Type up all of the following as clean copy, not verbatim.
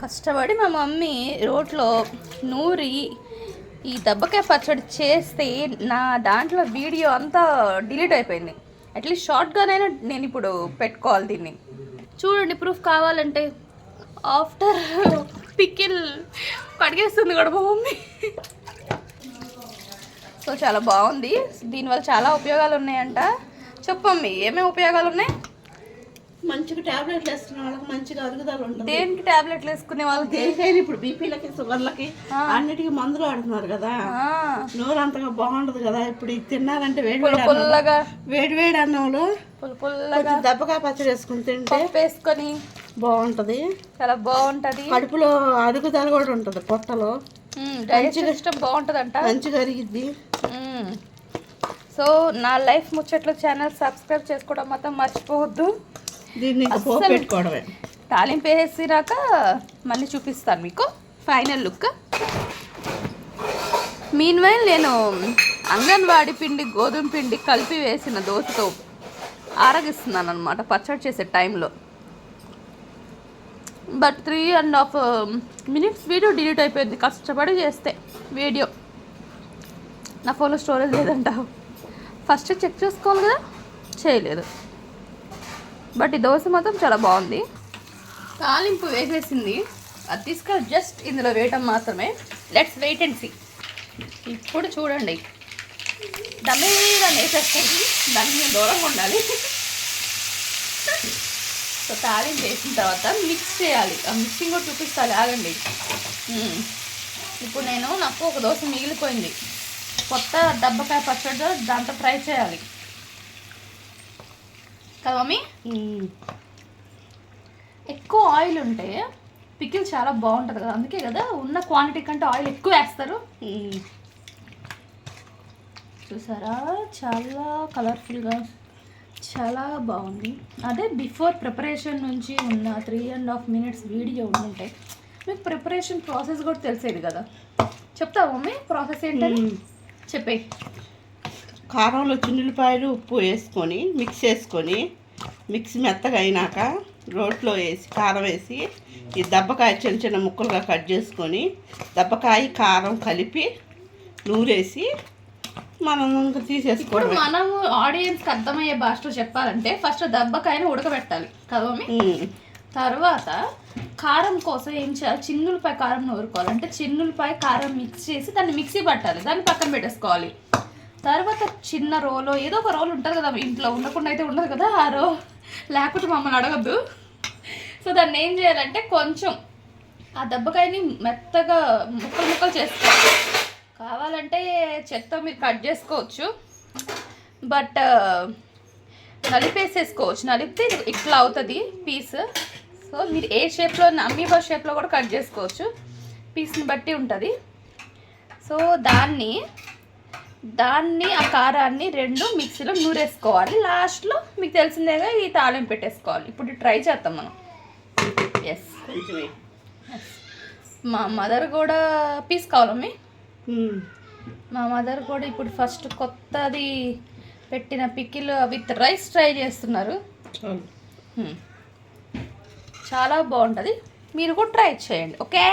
కష్టపడి మా మమ్మీ రోట్లో నూరి ఈ దెబ్బకాయ పచ్చడి చేస్తే నా దాంట్లో వీడియో అంతా డిలీట్ అయిపోయింది. అట్లీస్ట్ షార్ట్గానైనా నేను ఇప్పుడు పెట్టుకోవాలి దీన్ని. చూడండి ప్రూఫ్ కావాలంటే. ఆఫ్టర్ పికిల్ కడిగేస్తుంది కూడా మా మమ్మీ. సో చాలా బాగుంది. దీనివల్ల చాలా ఉపయోగాలు ఉన్నాయంట. చెప్పమ్మీ ఏమేమి ఉపయోగాలు ఉన్నాయి? మంచిగా టాబ్లెట్లు వేసుకునే వాళ్ళకి మంచిగా అరుగుదల ఉంటుంది. దేనికి టాబ్లెట్లు వేసుకునే వాళ్ళకి? దేనికైనా ఇప్పుడు బీపీలకి షుగర్లకి అన్నిటికీ మందులు వాడుతున్నారు కదా. నోరు అంతగా బాగుండదు కదా. ఇప్పుడు ఇది తిన్నారంటే వేడి అన్నంలో దెబ్బకాయ పచ్చడి వేసుకుని తింటే వేసుకొని బాగుంటది. చాలా బాగుంటది. కడుపులో అరుగుదల కూడా ఉంటుంది. పొట్టలో సిస్టమ్ బాగుంటదంట. మంచిగా అరిగిద్ది. సో నా లైఫ్ ముచ్చట్లు ఛానల్ సబ్స్క్రైబ్ చేసుకోవడం మాత్రం మర్చిపోవద్దు. దీన్ని పెట్టుకోవడమే. తాలింపు వేసినాక మళ్ళీ చూపిస్తాను మీకు ఫైనల్ లుక్. మీన్వైల్ నేను అంగన్వాడి పిండి గోధుమ పిండి కలిపి వేసిన దోశతో ఆరగిస్తున్నాను అనమాట పచ్చడి చేసే టైంలో. బట్ 3.5 minutes వీడియో డిలీట్ అయిపోయింది కష్టపడి చేస్తే. వీడియో నా ఫోన్లో స్టోరేజ్ లేదంట. ఫస్ట్ చెక్ చేసుకోవాలి కదా, చేయలేదు. బట్ ఈ దోశ మాత్రం చాలా బాగుంది. తాలింపు వేసేసింది, అది తీసుకొని జస్ట్ ఇందులో వేయటం మాత్రమే. Let's wait and see. ఇప్పుడు చూడండి దమ్మేగా వేసేస్తుంది. దానికి మేము దూరంగా ఉండాలి. సో తాలింపు వేసిన తర్వాత మిక్స్ చేయాలి. ఆ మిక్సింగ్ కూడా చూపిస్తాలి, ఆగండి. ఇప్పుడు నాకు ఒక దోశ మిగిలిపోయింది. కొత్త దెబ్బకాయ పచ్చడి దాంతో ట్రై చేయాలి కదా మమ్మీ. ఎక్కువ ఆయిల్ ఉంటే పికిల్ చాలా బాగుంటుంది కదా, అందుకే కదా ఉన్న క్వాంటిటీ కంటే ఆయిల్ ఎక్కువ వేస్తారు. చూసారా చాలా కలర్ఫుల్గా చాలా బాగుంది. అదే బిఫోర్ ప్రిపరేషన్ నుంచి ఉన్న 3.5 minutes వీడియో ఉండుంటే మీకు ప్రిపరేషన్ ప్రాసెస్ కూడా తెలిసేది కదా. చెప్తావా మమ్మీ ప్రాసెస్ ఏంటని? చెప్పే. కారంలో చిన్నులపాయలు ఉప్పు వేసుకొని మిక్స్ చేసుకొని మిక్స్ మెత్తగా అయినాక రోట్లో వేసి కారం వేసి ఈ దెబ్బకాయ చిన్న చిన్న ముక్కలుగా కట్ చేసుకొని దెబ్బకాయ కారం కలిపి నూరేసి మనం తీసేసుకోవడం. మనము ఆడియన్స్కి అర్థమయ్యే భాషలో చెప్పాలంటే ఫస్ట్ దెబ్బకాయని ఉడకబెట్టాలి కదా మమ్మీ. తర్వాత కారం కోసం ఏం చేయాలి, చిన్నులపాయ కారం నూరుకోవాలంటే చిన్నులపాయ కారం మిక్స్ చేసి దాన్ని మిక్సీ పట్టాలి, దాన్ని పక్కన పెట్టేసుకోవాలి. తర్వాత చిన్న రోలో ఏదో ఒక రోల్ ఉంటుంది కదా ఇంట్లో, ఉండకుండా అయితే ఉండదు కదా ఆ రో, లేకపోతే మమ్మల్ని అడగద్దు. సో దాన్ని ఏం చేయాలంటే కొంచెం ఆ దెబ్బకాయని మెత్తగా ముక్కలు చేసుకోవాలి. కావాలంటే చెత్త మీరు కట్ చేసుకోవచ్చు, బట్ నలిపేసేసుకోవచ్చు. నలిపితే ఇట్లా అవుతుంది పీస్. సో మీరు ఏ షేప్లో, అమీబా షేప్లో కూడా కట్ చేసుకోవచ్చు, పీస్ని బట్టి ఉంటుంది. సో దాన్ని ఆ కారాన్ని రెండు మిక్సీలో నూరేసుకోవాలి. లాస్ట్లో మీకు తెలిసిందేగా ఈ తాళం పెట్టేసుకోవాలి. ఇప్పుడు ట్రై చేద్దాం మనం. ఎస్ మా మదర్ కూడా పీస్ కావాలమ్మి. మా మదర్ కూడా ఇప్పుడు ఫస్ట్ కొత్తది పెట్టిన పికిల్ విత్ రైస్ ట్రై చేస్తున్నారు. చాలా బాగుంటుంది, మీరు కూడా ట్రై చేయండి. Okay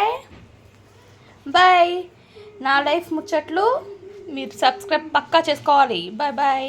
bye. నా లైఫ్ ముచ్చట్లు మీరు సబ్స్క్రైబ్ పక్కా చేసుకోవాలి. Bye bye.